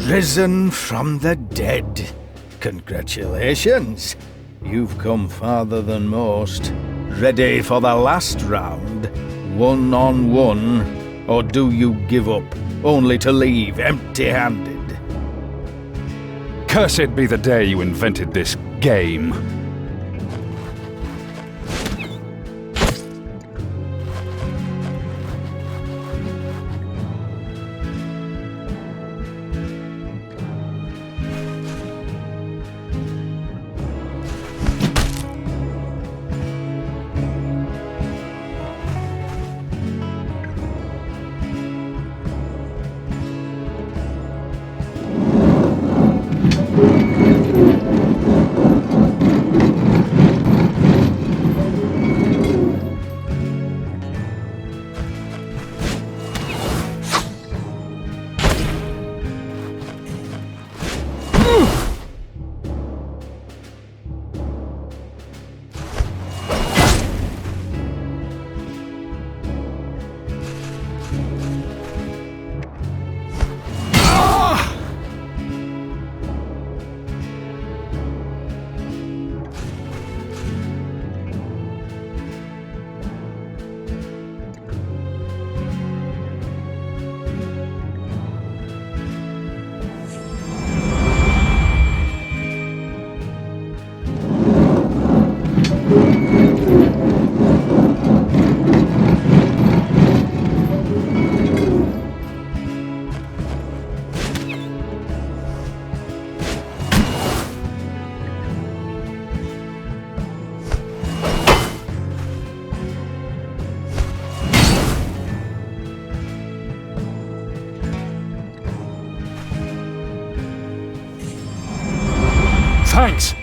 Risen from the dead. Congratulations. You've come farther than most. Ready for the last round? 1-on-1? Or do you give up, only to leave empty-handed? Cursed be the day you invented this game. Thanks!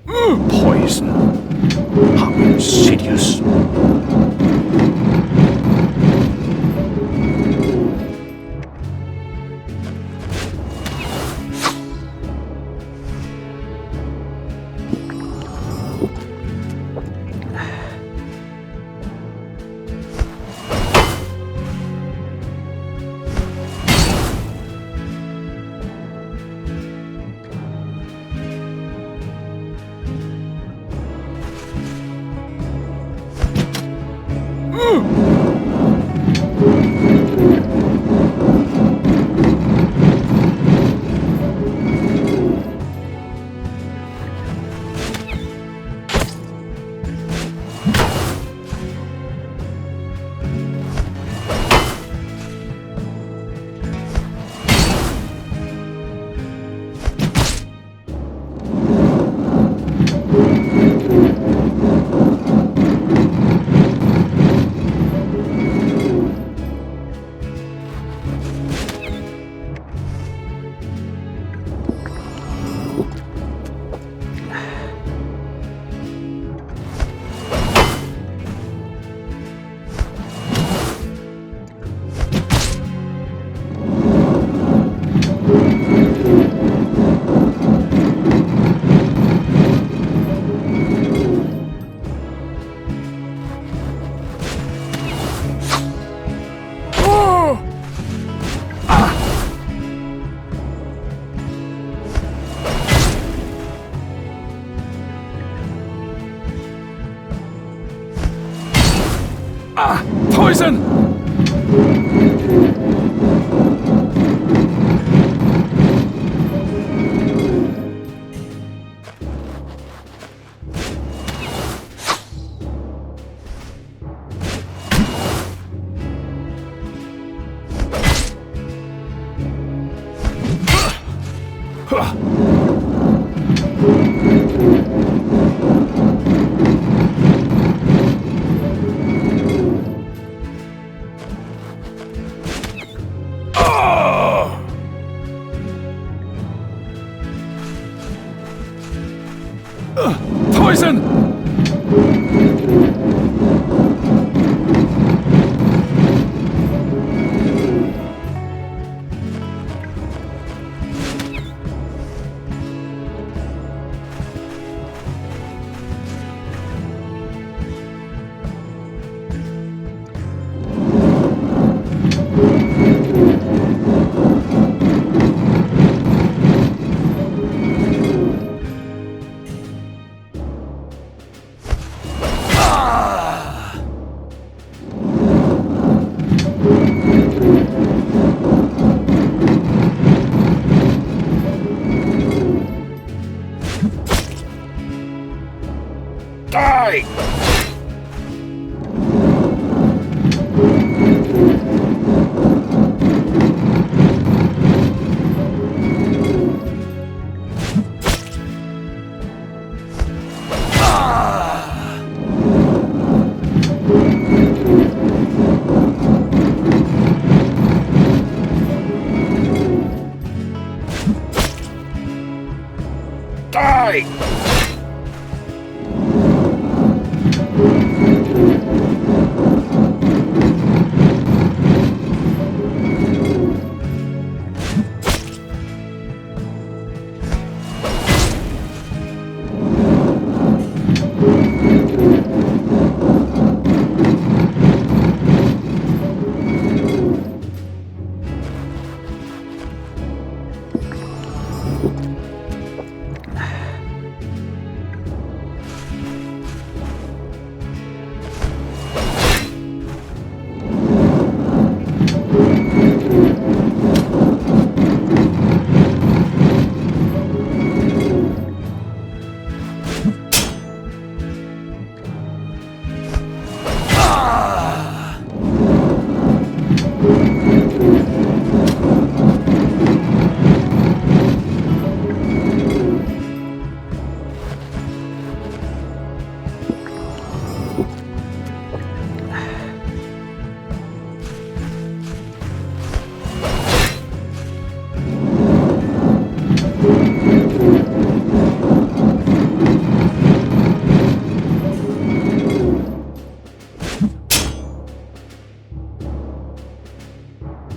Poison. How insidious. Poison!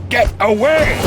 Get away!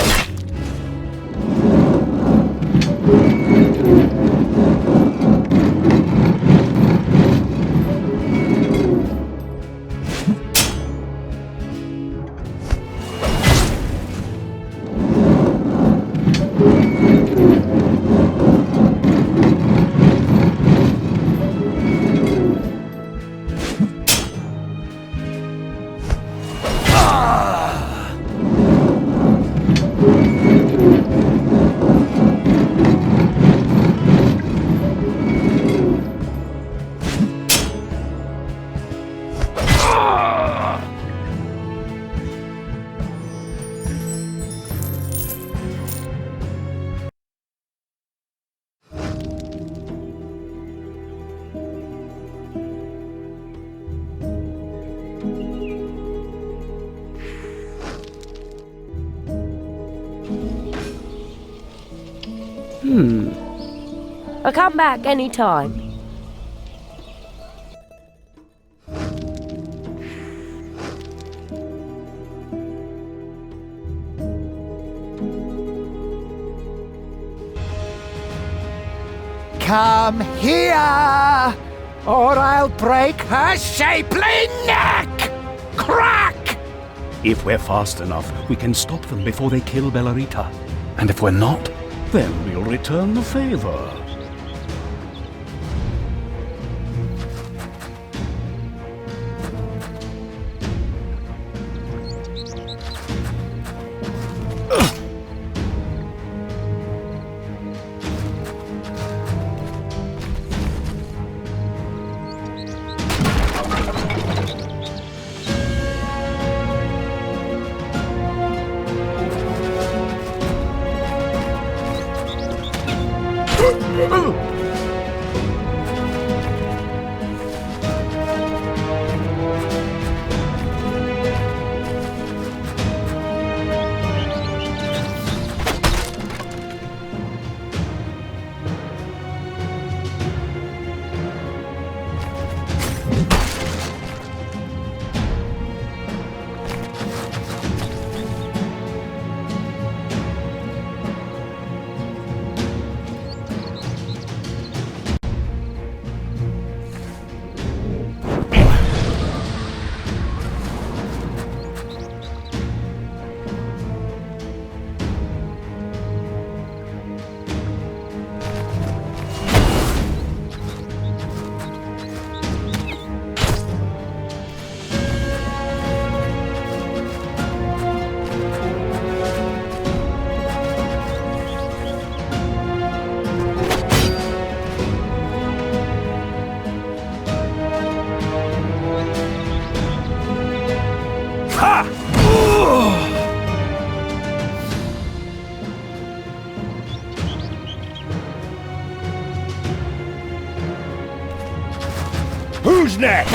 I'll come back anytime. Come here, or I'll break her shapely neck! Crack! If we're fast enough, we can stop them before they kill Bellarita. And if we're not, then we'll return the favor. Who's next?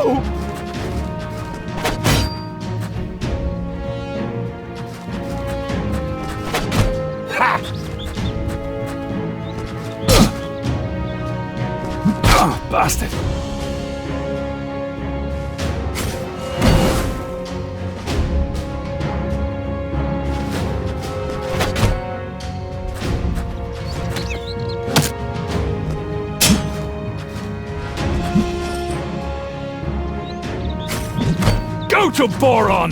No! Ha! Oh, bastard! Go to Boron!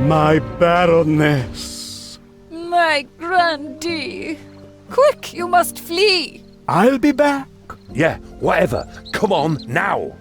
My Baroness. My grandee. Quick, you must flee. I'll be back. Yeah, whatever. Come on, now.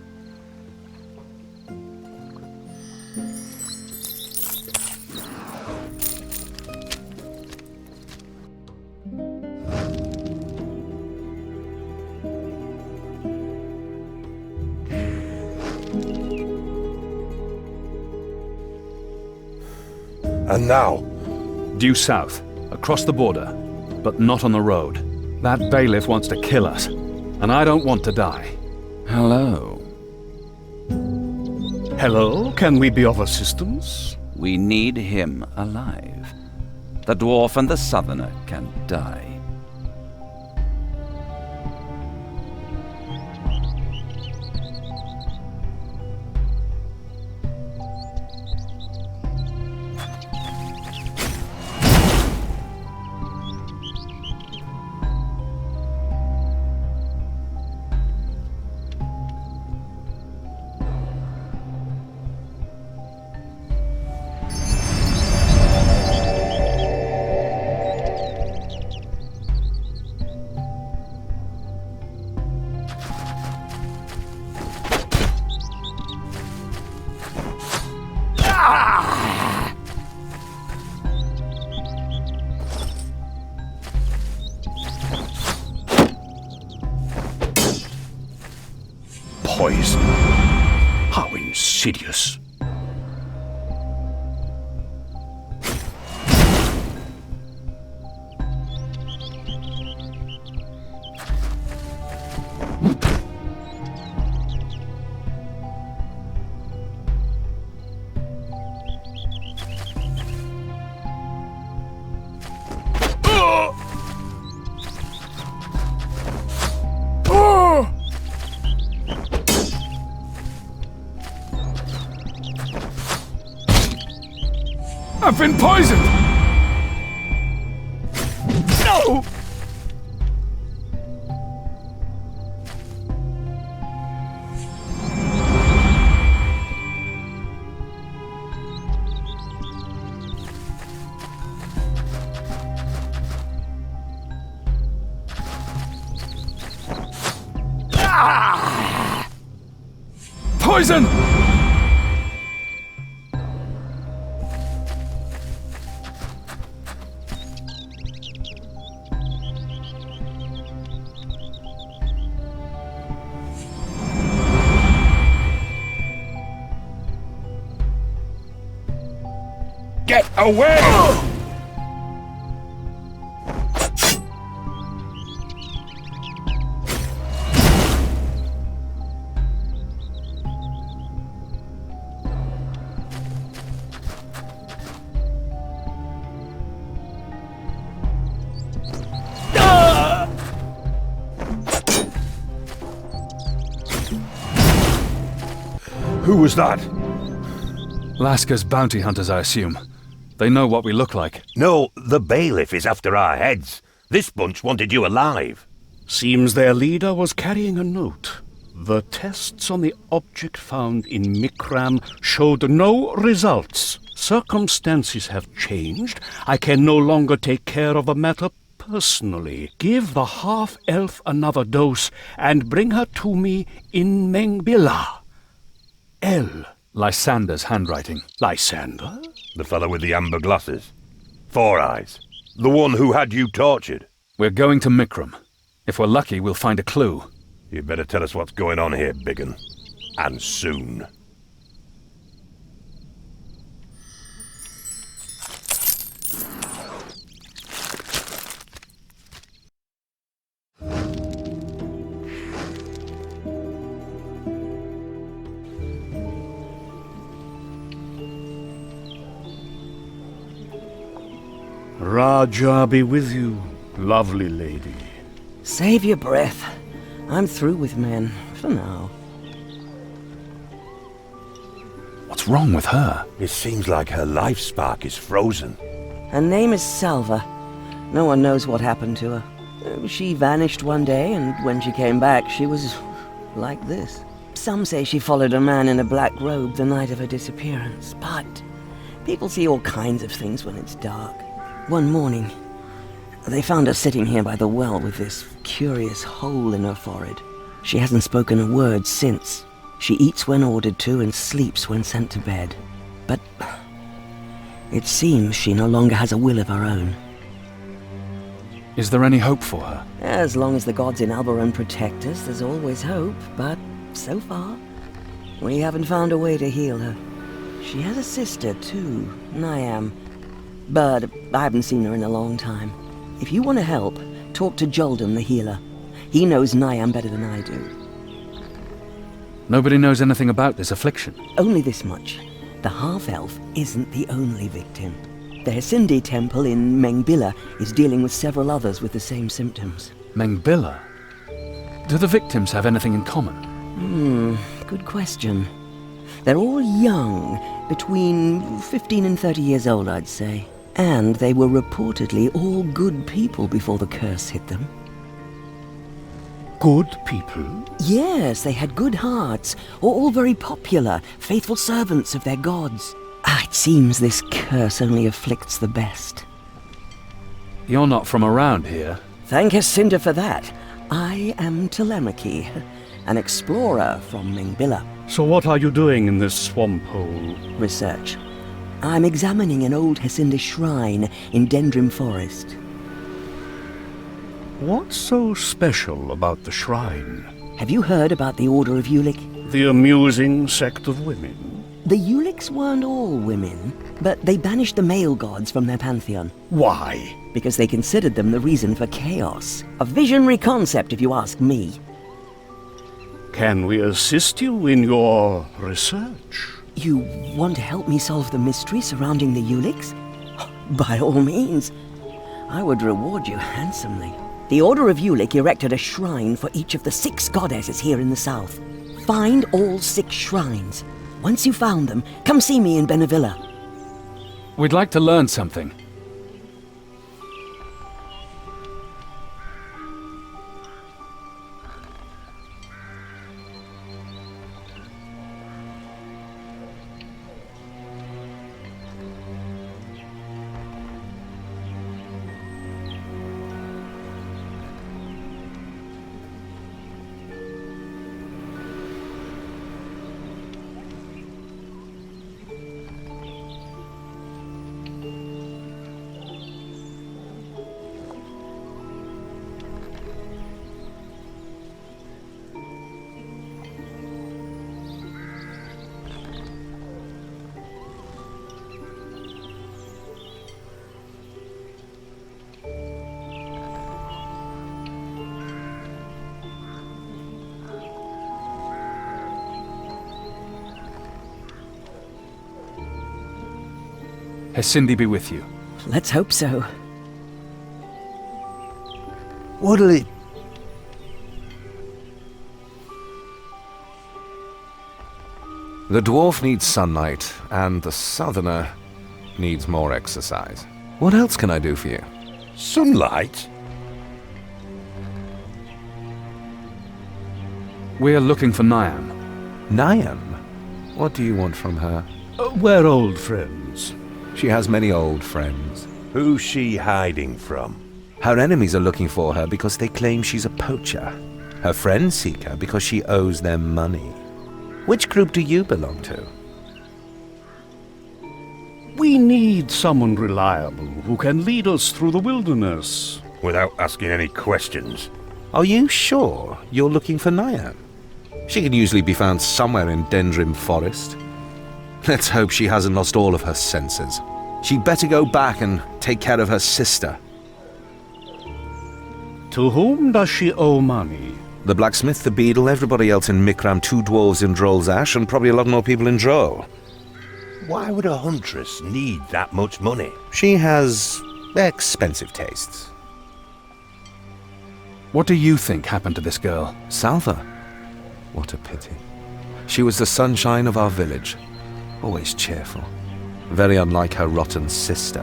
And now? Due south, across the border, but not on the road. That bailiff wants to kill us, and I don't want to die. Hello. Hello, can we be of assistance? We need him alive. The dwarf and the southerner can die. Poison. How insidious. I've been poisoned! No! Poison! Get away! Who was that? Lasker's bounty hunters, I assume. They know what we look like. No, the bailiff is after our heads. This bunch wanted you alive. Seems their leader was carrying a note. The tests on the object found in Mikram showed no results. Circumstances have changed. I can no longer take care of the matter personally. Give the half-elf another dose and bring her to me in Mengbilla. L. Lysander's handwriting. Lysander? The fellow with the amber glasses. Four Eyes. The one who had you tortured. We're going to Mikram. If we're lucky, we'll find a clue. You'd better tell us what's going on here, Biggin. And soon. Raja be with you, lovely lady. Save your breath. I'm through with men, for now. What's wrong with her? It seems like her life spark is frozen. Her name is Salva. No one knows what happened to her. She vanished one day, and when she came back, she was like this. Some say she followed a man in a black robe the night of her disappearance, but people see all kinds of things when it's dark. One morning, they found her sitting here by the well with this curious hole in her forehead. She hasn't spoken a word since. She eats when ordered to and sleeps when sent to bed. But it seems she no longer has a will of her own. Is there any hope for her? As long as the gods in Alberon protect us, there's always hope, but so far, we haven't found a way to heal her. She has a sister, too, Niam, but I haven't seen her in a long time. If you want to help, talk to Jolden, the healer. He knows Niam better than I do. Nobody knows anything about this affliction. Only this much. The half-elf isn't the only victim. The Hesindi temple in Mengbilla is dealing with several others with the same symptoms. Mengbilla? Do the victims have anything in common? Good question. They're all young, between 15 and 30 years old, I'd say. And they were reportedly all good people before the curse hit them. Good people? Yes, they had good hearts, all very popular, faithful servants of their gods. It seems this curse only afflicts the best. You're not from around here. Thank Hesindi for that. I am Telemachy, an explorer from Mengbilla. So what are you doing in this swamp hole? Research. I'm examining an old Hesindi shrine in Dendrim Forest. What's so special about the shrine? Have you heard about the Order of Ulick? The amusing sect of women? The Ulicks weren't all women, but they banished the male gods from their pantheon. Why? Because they considered them the reason for chaos. A visionary concept, if you ask me. Can we assist you in your research? You want to help me solve the mystery surrounding the Ulicks? By all means. I would reward you handsomely. The Order of Ulick erected a shrine for each of the 6 goddesses here in the south. Find all 6 shrines. Once you've found them, come see me in Benevilla. We'd like to learn something. Hesindi be with you. Let's hope so. What'll it... The dwarf needs sunlight, and the southerner needs more exercise. What else can I do for you? Sunlight? We're looking for Niam. Niam? What do you want from her? We're old friends. She has many old friends. Who's she hiding from? Her enemies are looking for her because they claim she's a poacher. Her friends seek her because she owes them money. Which group do you belong to? We need someone reliable who can lead us through the wilderness. Without asking any questions. Are you sure you're looking for Niam? She can usually be found somewhere in Dendrim Forest. Let's hope she hasn't lost all of her senses. She'd better go back and take care of her sister. To whom does she owe money? The blacksmith, the beadle, everybody else in Mikram, 2 dwarves in Droll's Ash, and probably a lot more people in Droll. Why would a huntress need that much money? She has expensive tastes. What do you think happened to this girl? Salva. What a pity. She was the sunshine of our village. Always cheerful. Very unlike her rotten sister.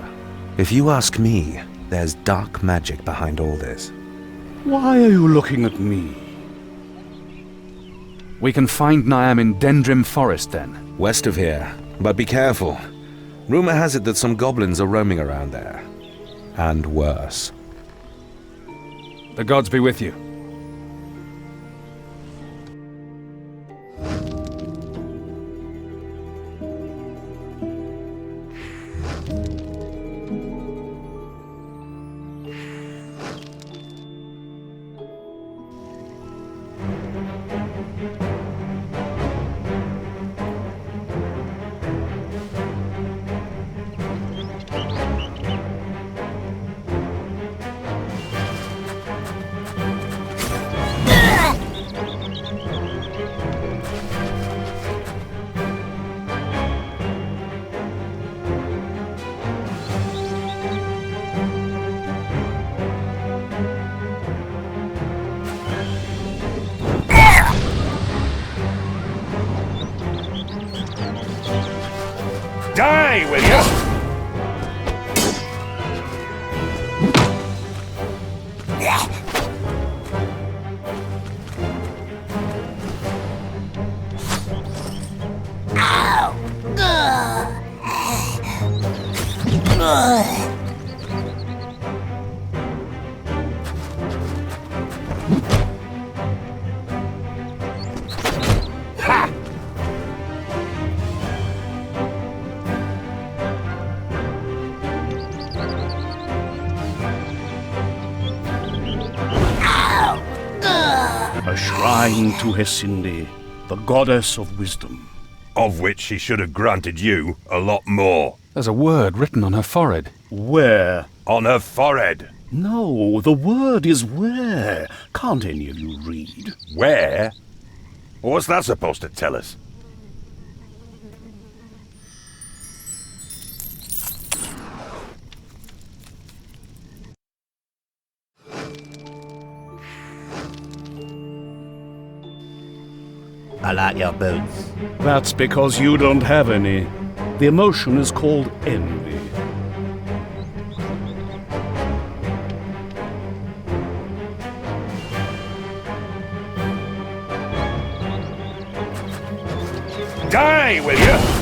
If you ask me, there's dark magic behind all this. Why are you looking at me? We can find Niam in Dendrim Forest, then. West of here. But be careful. Rumor has it that some goblins are roaming around there. And worse. The gods be with you. Die, will you? A shrine to Hesinde, the goddess of wisdom. Of which she should have granted you a lot more. There's a word written on her forehead. Where? On her forehead. No, the word is where. Can't any of you read? Where? What's that supposed to tell us? I like your boots. That's because you don't have any. The emotion is called envy. Die, will you?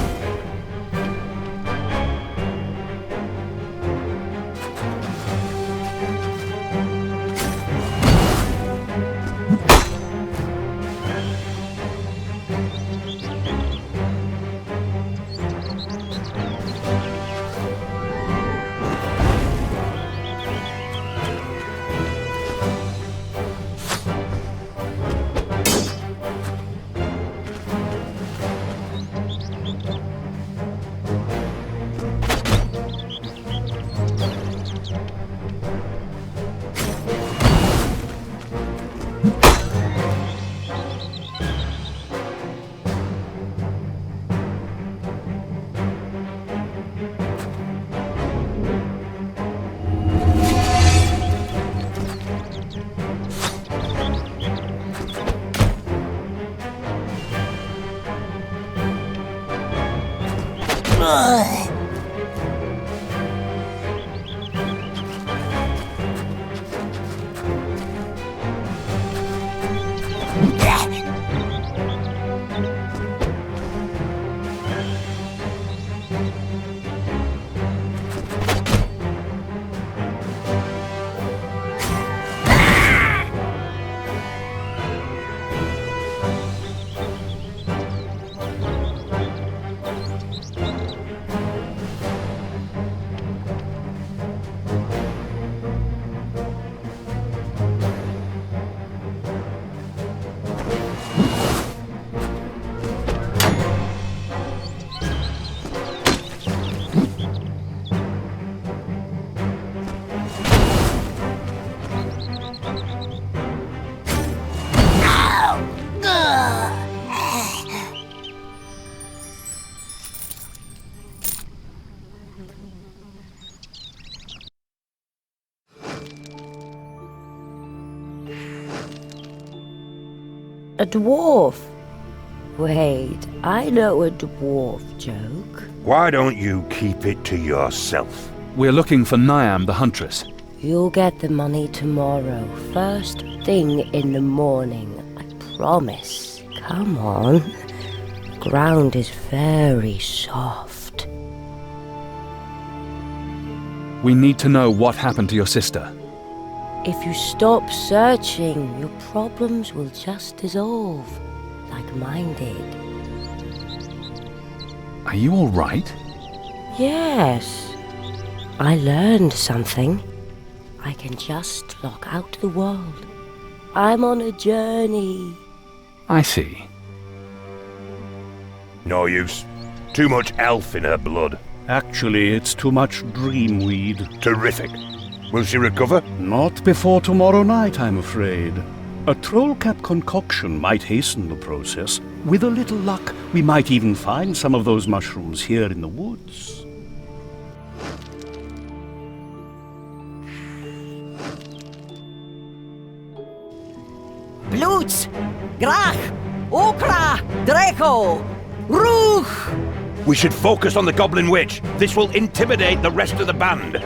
A dwarf? Wait, I know a dwarf joke. Why don't you keep it to yourself? We're looking for Niam the Huntress. You'll get the money tomorrow, first thing in the morning. I promise. Come on. The ground is very soft. We need to know what happened to your sister. If you stop searching, your problems will just dissolve, like mine did. Are you all right? Yes. I learned something. I can just lock out the world. I'm on a journey. I see. No use. Too much elf in her blood. Actually, it's too much dreamweed. Terrific. Will she recover? Not before tomorrow night, I'm afraid. A trollcap concoction might hasten the process. With a little luck, we might even find some of those mushrooms here in the woods. Bluts! Grach! Okra! Draco! Ruch! We should focus on the Goblin Witch. This will intimidate the rest of the band.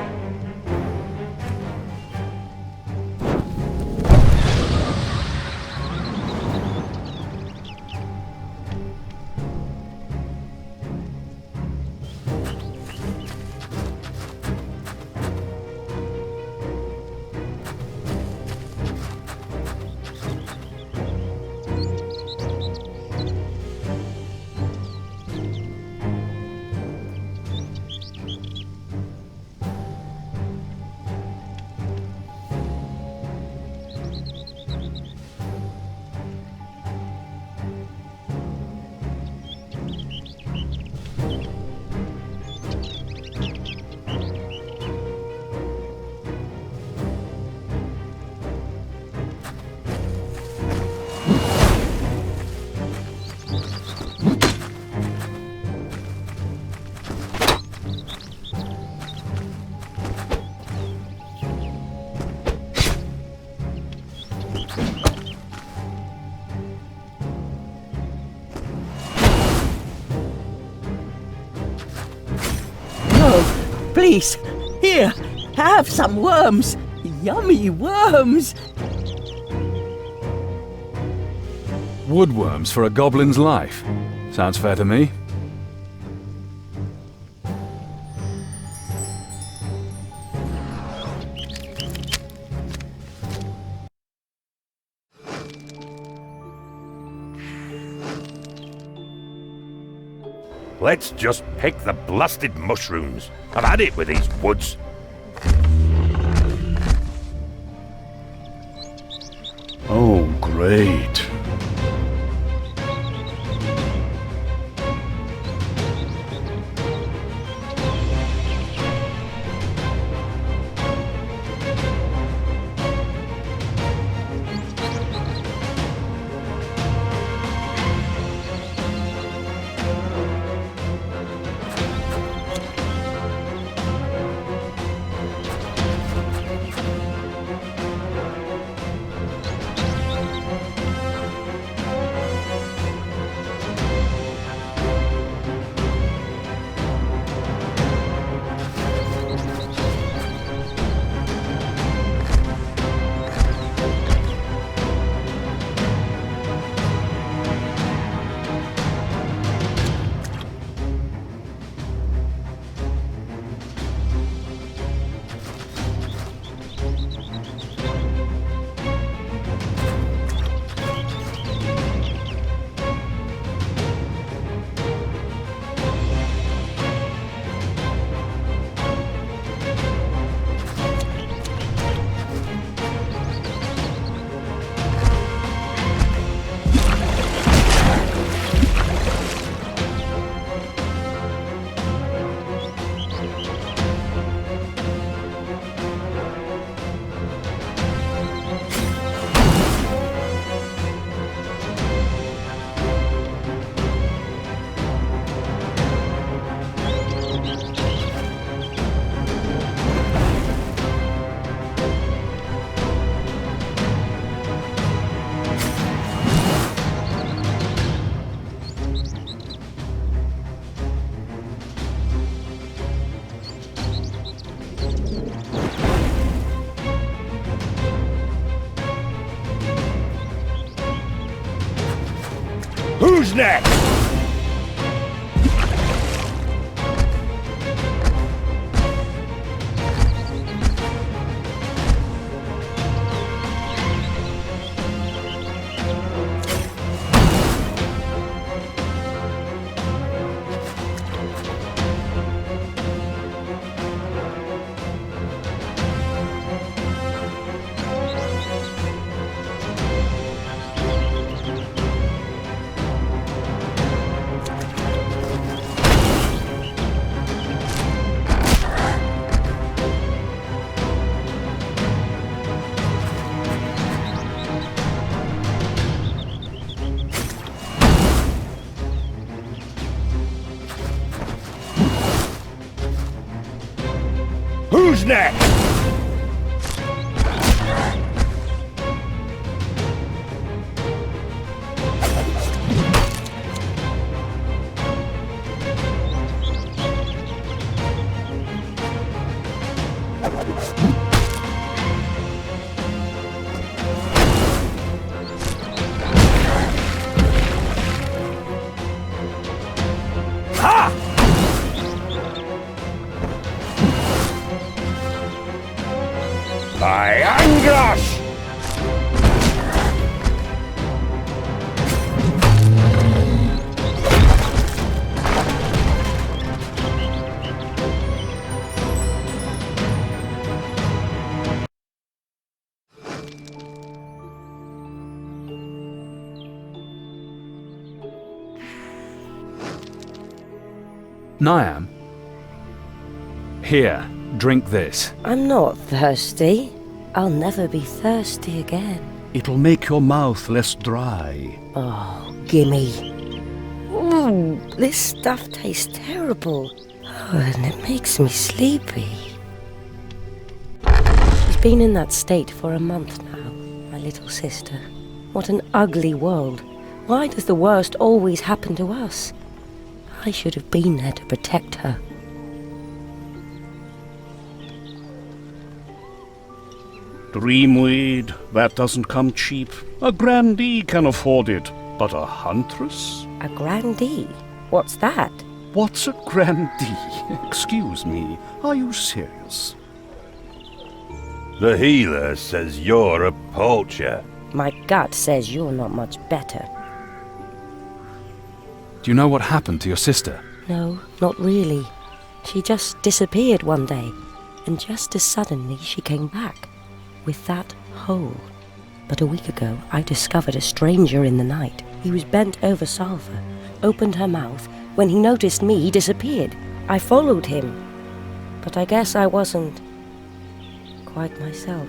Please, here, have some worms. Yummy worms. Woodworms for a goblin's life. Sounds fair to me. Let's just pick the blasted mushrooms. I've had it with these woods. Oh, great. Who's next? Who's next? By Angrash! Niam? Here, drink this. I'm not thirsty. I'll never be thirsty again. It'll make your mouth less dry. Oh, gimme. Ooh, this stuff tastes terrible. Oh, and it makes me sleepy. She's been in that state for a month now, my little sister. What an ugly world. Why does the worst always happen to us? I should have been there to protect her. Dreamweed, that doesn't come cheap. A grandee can afford it, but a huntress? A grandee? What's that? What's a grandee? Excuse me, are you serious? The healer says you're a poacher. My gut says you're not much better. Do you know what happened to your sister? No, not really. She just disappeared one day, and just as suddenly she came back. With that hole. But a week ago, I discovered a stranger in the night. He was bent over Salva, opened her mouth. When he noticed me, he disappeared. I followed him. But I guess I wasn't quite myself.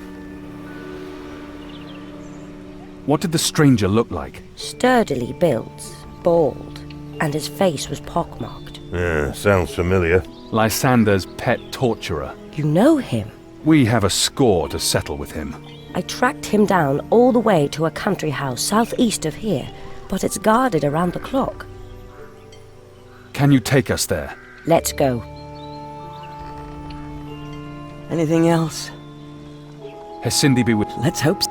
What did the stranger look like? Sturdily built, bald, and his face was pockmarked. Yeah, sounds familiar. Lysander's pet torturer. You know him? We have a score to settle with him. I tracked him down all the way to a country house southeast of here, but it's guarded around the clock. Can you take us there? Let's go. Anything else? Has Cindy be with... Let's hope so.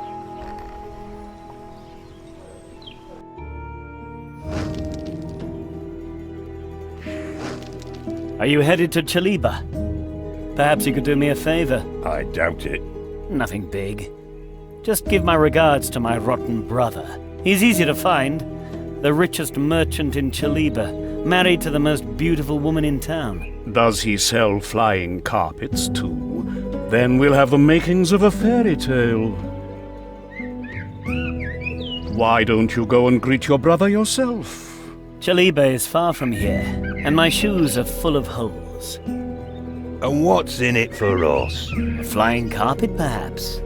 Are you headed to Chaliba? Perhaps you could do me a favor. I doubt it. Nothing big. Just give my regards to my rotten brother. He's easy to find. The richest merchant in Chaliba, married to the most beautiful woman in town. Does he sell flying carpets too? Then we'll have the makings of a fairy tale. Why don't you go and greet your brother yourself? Chaliba is far from here, and my shoes are full of holes. And what's in it for us? A flying carpet, perhaps?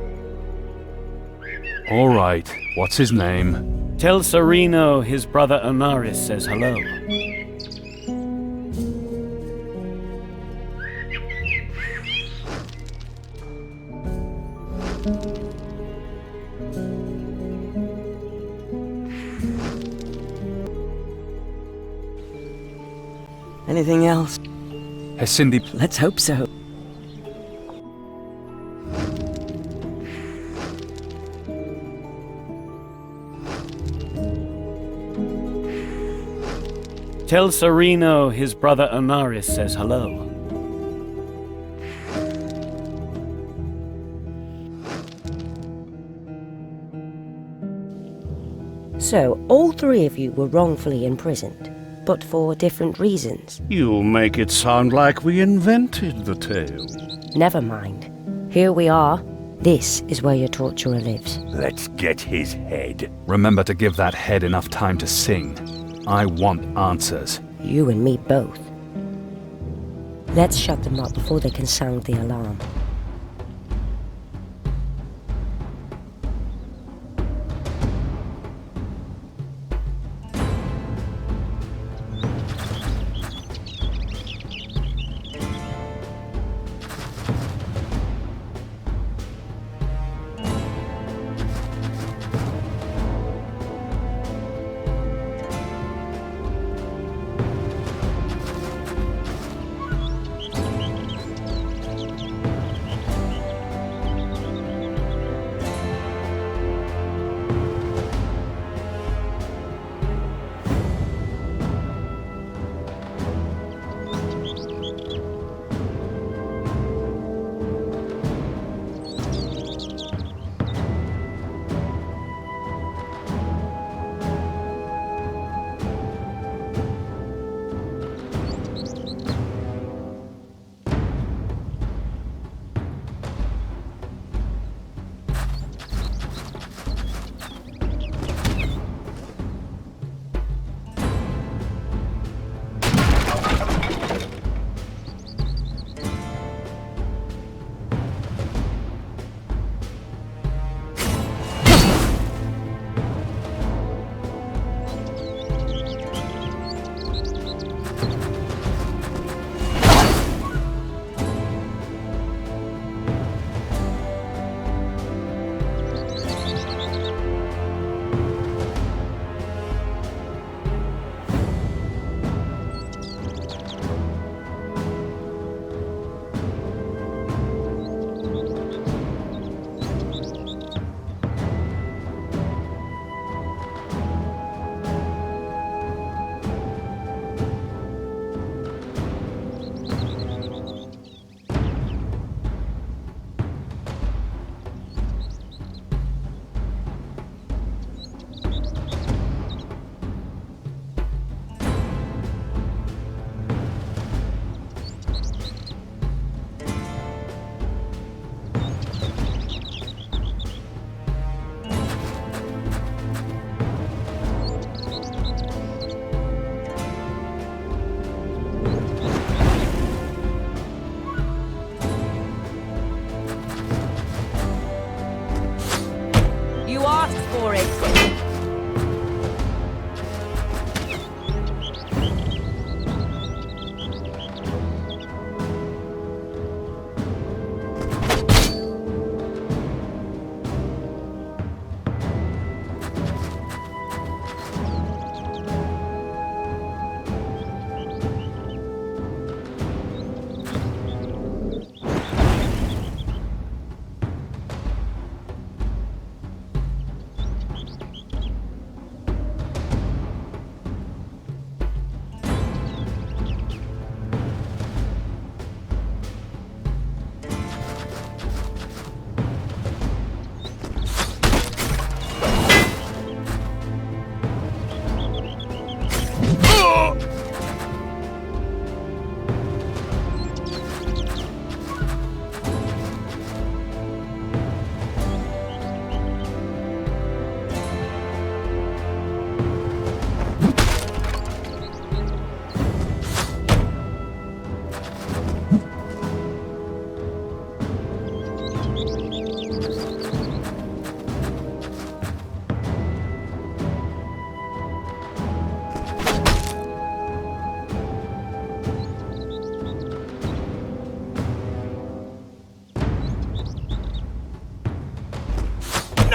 All right. What's his name? Tell Sereno his brother Onaris says hello. Anything else? Has Cindy... Let's hope so. Tell Sereno his brother Onaris says hello. So, all three of you were wrongfully imprisoned, but for different reasons. You make it sound like we invented the tale. Never mind. Here we are. This is where your torturer lives. Let's get his head. Remember to give that head enough time to sing. I want answers. You and me both. Let's shut them up before they can sound the alarm.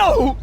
No!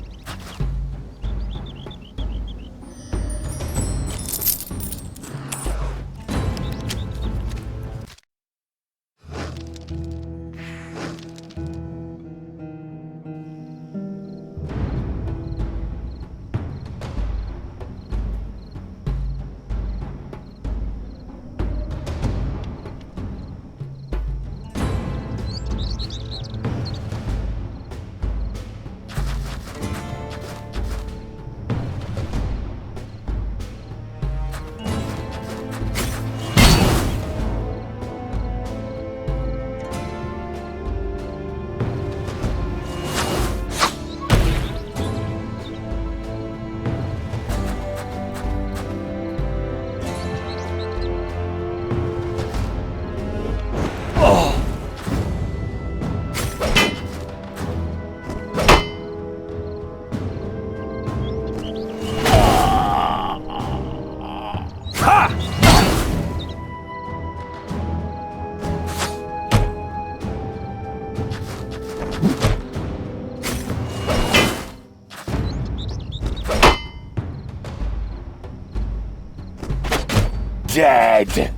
Dead!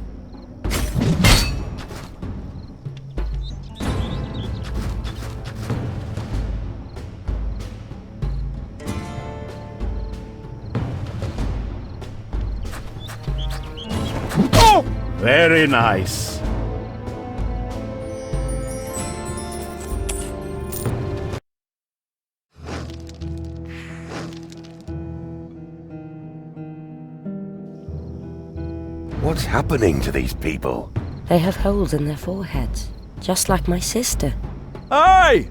Very nice. What's happening to these people? They have holes in their foreheads, just like my sister. Hey!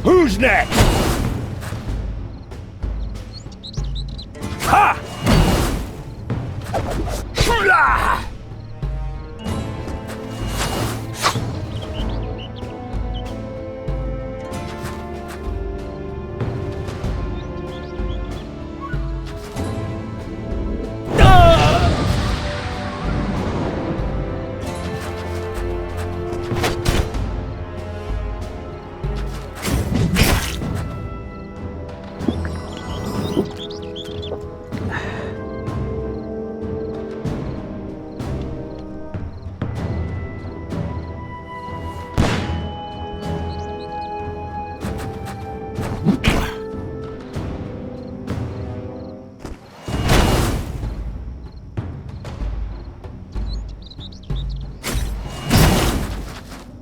Who's next? Ha! Hula!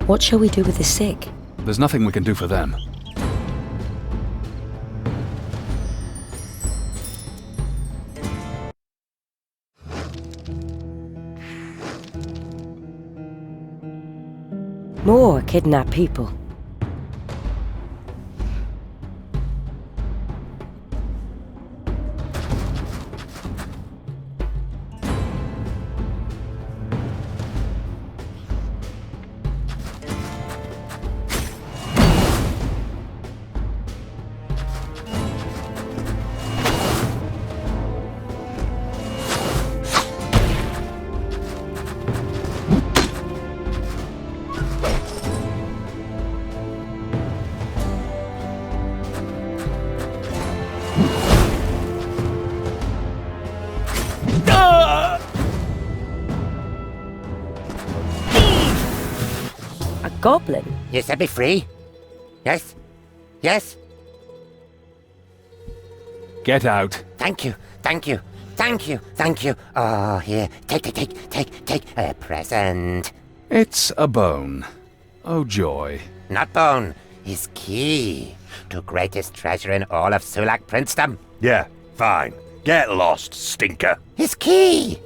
What shall we do with the sick? There's nothing we can do for them. More kidnapped people. A goblin? You set me free? Yes? Yes? Get out. Thank you, thank you, thank you, thank you. Oh, here, take a present. It's a bone. Oh, joy. Not bone, his key to greatest treasure in all of Sulak Princedom. Yeah, fine. Get lost, stinker. His key!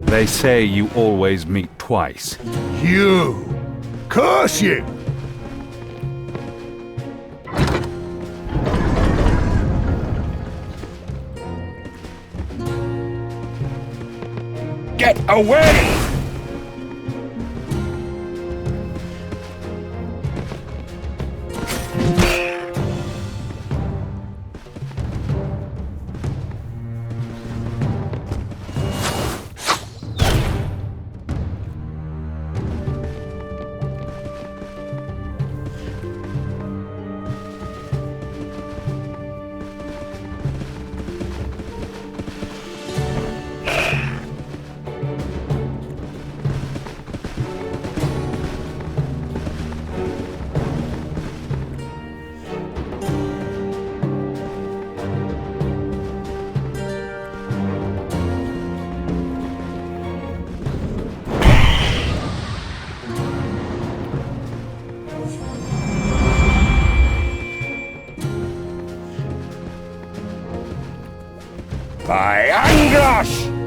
They say you always meet twice. You! Curse you! Get away! By Angosh!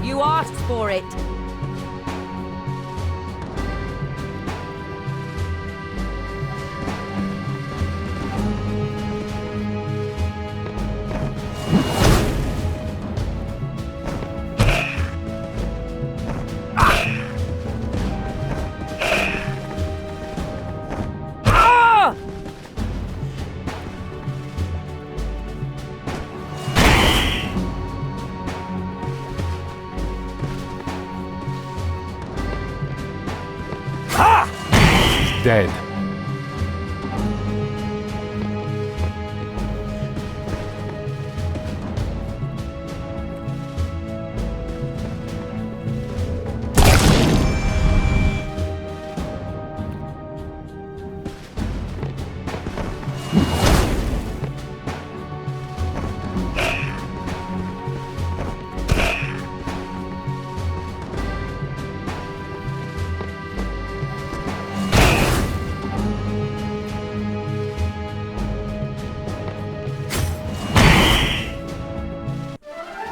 You asked for it. Dead.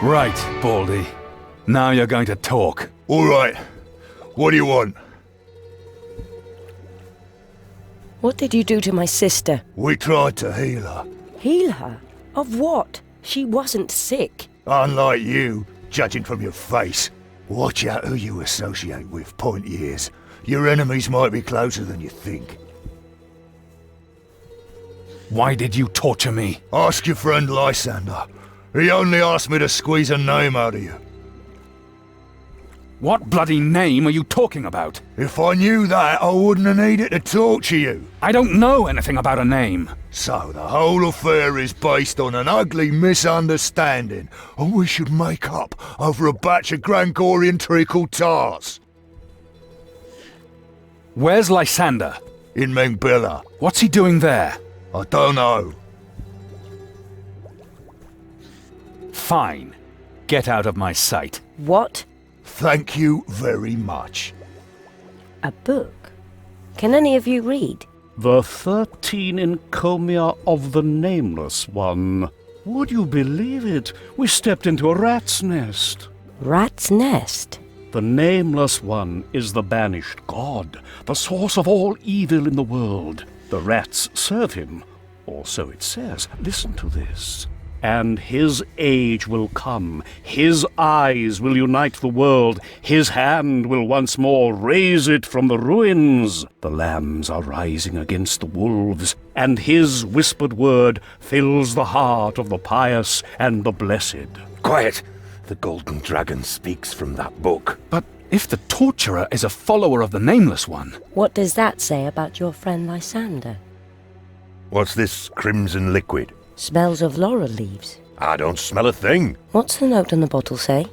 Right, Baldy. Now you're going to talk. All right. What do you want? What did you do to my sister? We tried to heal her. Heal her? Of what? She wasn't sick. Unlike you, judging from your face. Watch out who you associate with, pointy ears. Your enemies might be closer than you think. Why did you torture me? Ask your friend Lysander. He only asked me to squeeze a name out of you. What bloody name are you talking about? If I knew that, I wouldn't have needed to torture you. I don't know anything about a name. So the whole affair is based on an ugly misunderstanding, and we should make up over a batch of Grangorian treacle tars. Where's Lysander? In Mengbilla. What's he doing there? I don't know. Fine. Get out of my sight. What? Thank you very much. A book? Can any of you read? The 13 Encomia of the Nameless One. Would you believe it? We stepped into a rat's nest. Rat's nest? The Nameless One is the banished god, the source of all evil in the world. The rats serve him, or so it says. Listen to this. And his age will come, his eyes will unite the world, his hand will once more raise it from the ruins. The lambs are rising against the wolves, and his whispered word fills the heart of the pious and the blessed. Quiet! The Golden Dragon speaks from that book. But if the torturer is a follower of the Nameless One... What does that say about your friend Lysander? What's this crimson liquid? Smells of laurel leaves. I don't smell a thing. What's the note on the bottle say?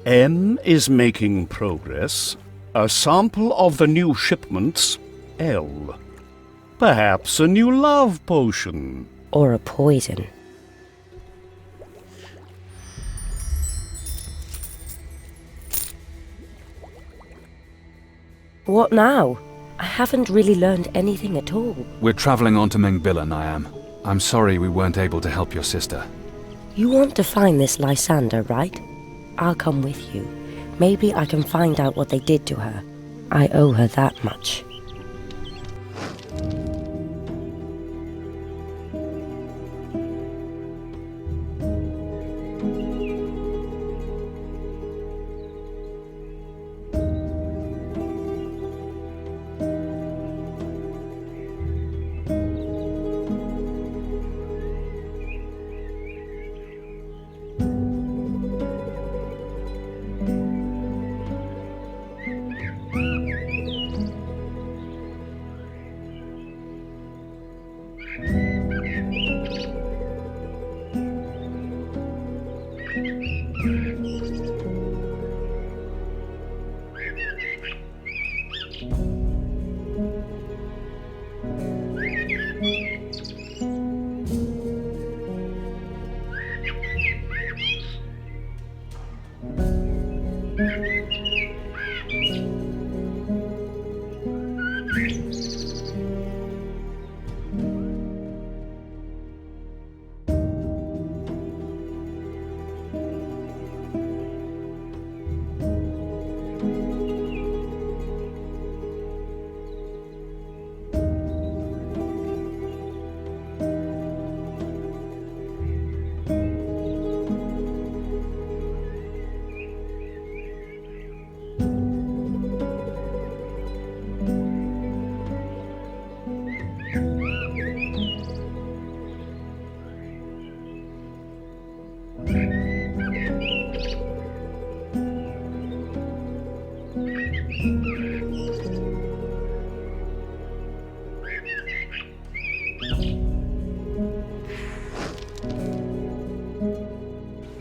M is making progress. A sample of the new shipments, L. Perhaps a new love potion. Or a poison. What now? I haven't really learned anything at all. We're traveling on to Mengbilla, Niam. I'm sorry we weren't able to help your sister. You want to find this Lysander, right? I'll come with you. Maybe I can find out what they did to her. I owe her that much.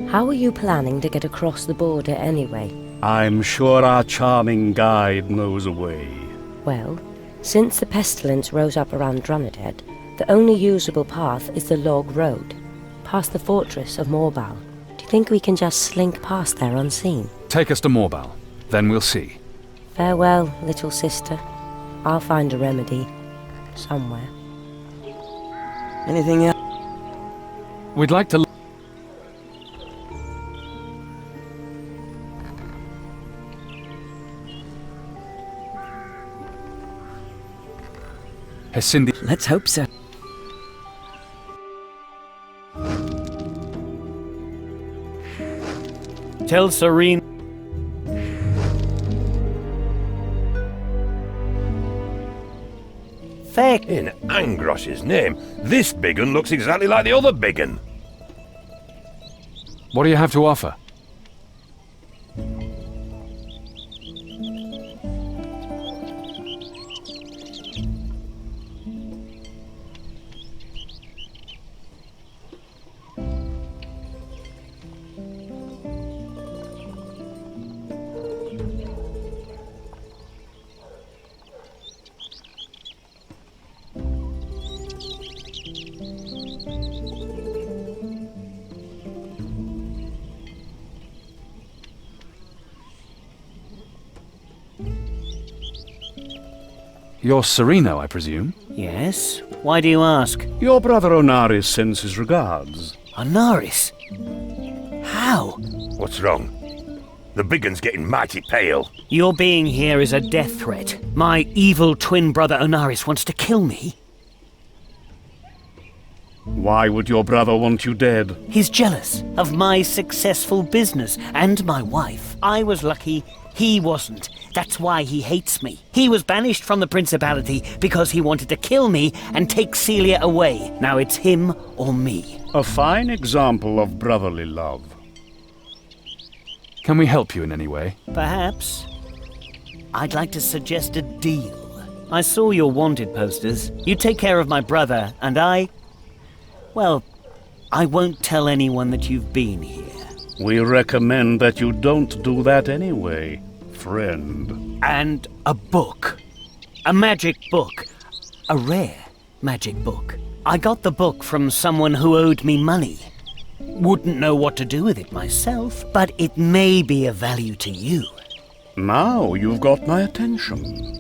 How are you planning to get across the border anyway? I'm sure our charming guide knows a way. Well, since the pestilence rose up around Drunadhead, the only usable path is the log road, past the fortress of Morbal. Do you think we can just slink past there unseen? Take us to Morbal, then we'll see. Farewell, little sister. I'll find a remedy. Somewhere. Anything else? We'd like to... Has Cindy... Let's hope so. Tell Serene... Feck! In Angros's name, this big un looks exactly like the other big un. What do you have to offer? You're Sereno, I presume? Yes? Why do you ask? Your brother Onaris sends his regards. Onaris? How? What's wrong? The big un's getting mighty pale. Your being here is a death threat. My evil twin brother Onaris wants to kill me. Why would your brother want you dead? He's jealous of my successful business and my wife. I was lucky, he wasn't. That's why he hates me. He was banished from the principality because he wanted to kill me and take Celia away. Now it's him or me. A fine example of brotherly love. Can we help you in any way? Perhaps. I'd like to suggest a deal. I saw your wanted posters. You take care of my brother, and well, I won't tell anyone that you've been here. We recommend that you don't do that anyway, friend. And a book. A magic book. A rare magic book. I got the book from someone who owed me money. Wouldn't know what to do with it myself, but it may be of value to you. Now you've got my attention.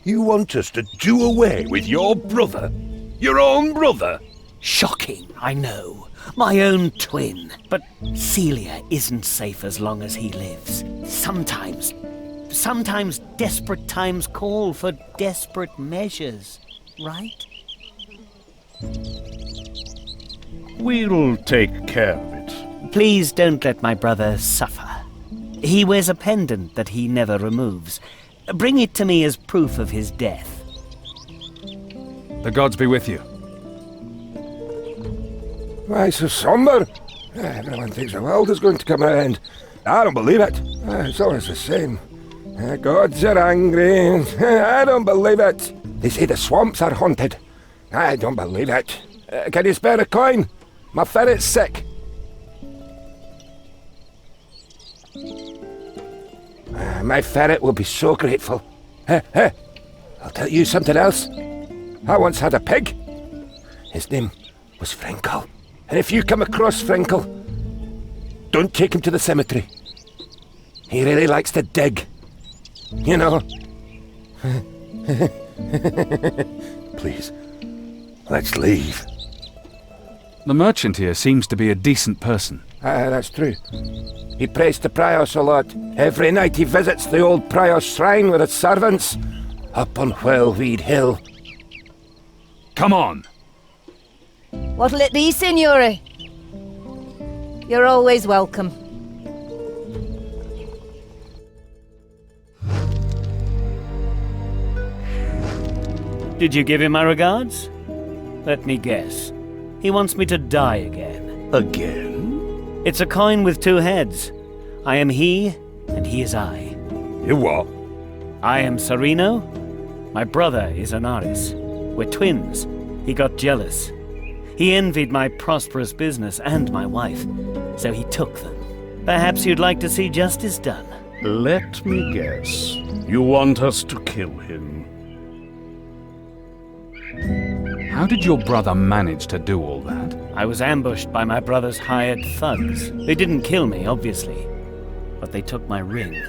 You want us to do away with your brother? Your own brother? Shocking, I know. My own twin. But Celia isn't safe as long as he lives. Sometimes desperate times call for desperate measures, right? We'll take care of it. Please don't let my brother suffer. He wears a pendant that he never removes. Bring it to me as proof of his death. The gods be with you. Why so somber? Everyone thinks the world is going to come to an end. I don't believe it. It's always the same. The gods are angry. I don't believe it. They say the swamps are haunted. I don't believe it. Can you spare a coin? My ferret's sick. My ferret will be so grateful. I'll tell you something else. I once had a pig. His name was Frinkle. And if you come across Frinkle, don't take him to the cemetery. He really likes to dig. You know. Please, let's leave. The merchant here seems to be a decent person. That's true. He prays to Prios a lot. Every night he visits the old Prios shrine with his servants, up on Whaleweed Hill. Come on! What'll it be, Signore? You're always welcome. Did you give him my regards? Let me guess. He wants me to die again. Again? It's a coin with two heads. I am he, and he is I. You what? I am Sereno. My brother is Anaris. We're twins. He got jealous. He envied my prosperous business and my wife, so he took them. Perhaps you'd like to see justice done. Let me guess. You want us to kill him. How did your brother manage to do all that? I was ambushed by my brother's hired thugs. They didn't kill me, obviously, but they took my ring.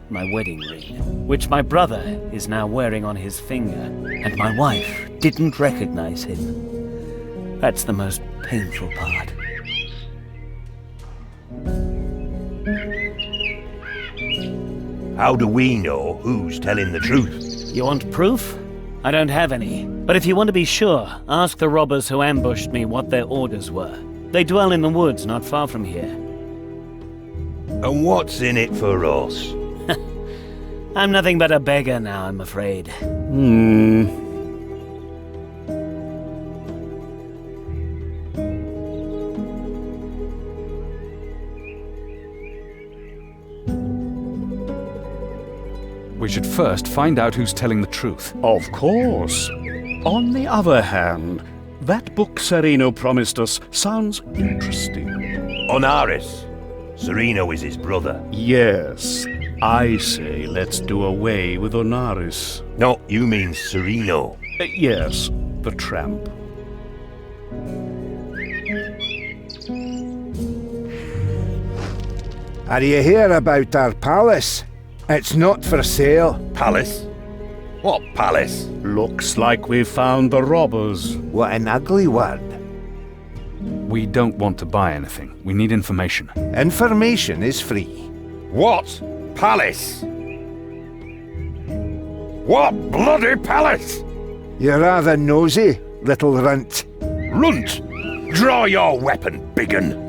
My wedding ring, which my brother is now wearing on his finger, and my wife didn't recognize him. That's the most painful part. How do we know who's telling the truth? You want proof? I don't have any. But if you want to be sure, ask the robbers who ambushed me what their orders were. They dwell in the woods not far from here. And what's in it for us? I'm nothing but a beggar now, I'm afraid. We should first find out who's telling the truth. Of course. On the other hand, that book Sereno promised us sounds interesting. Onaris. Sereno is his brother. Yes. I say let's do away with Onaris. No, you mean Sereno. Yes, the tramp. Are you here about our palace? It's not for sale. Palace? What palace? Looks like we've found the robbers. What an ugly word. We don't want to buy anything. We need information. Information is free. What palace? What bloody palace? You're rather nosy, little runt. Runt! Draw your weapon, biggin.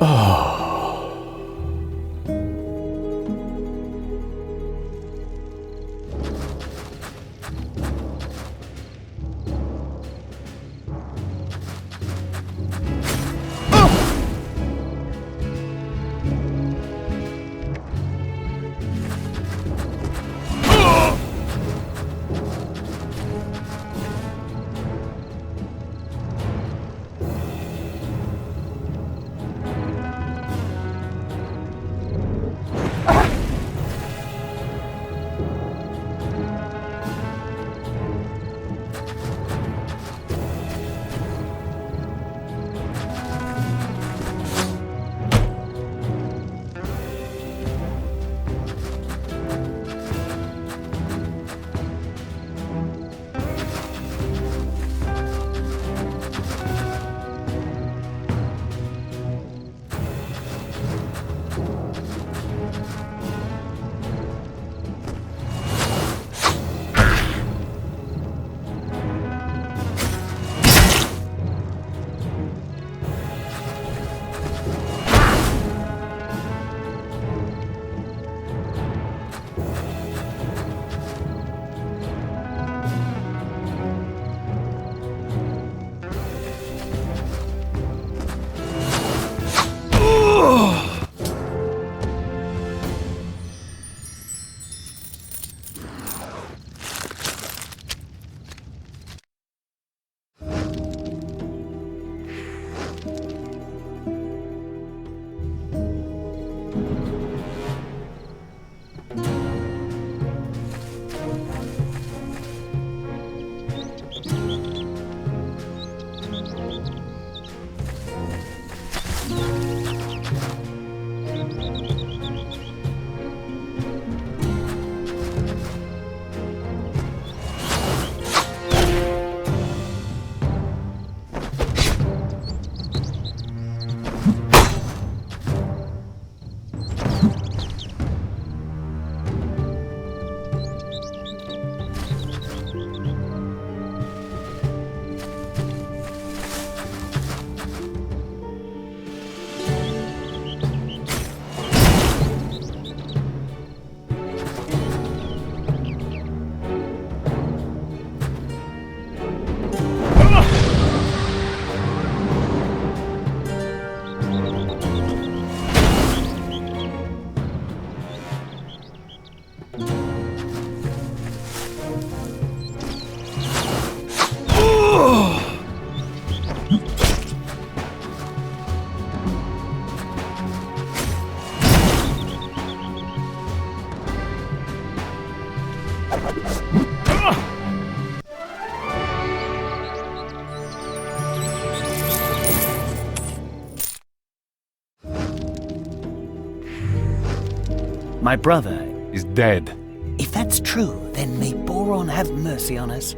My brother. Is dead. If that's true, then may Boron have mercy on us.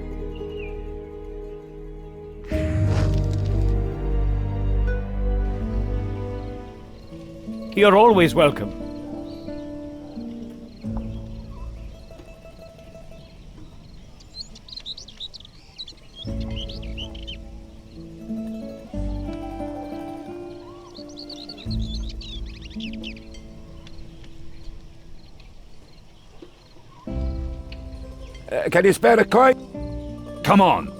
You're always welcome. Can you spare a coin? Come on.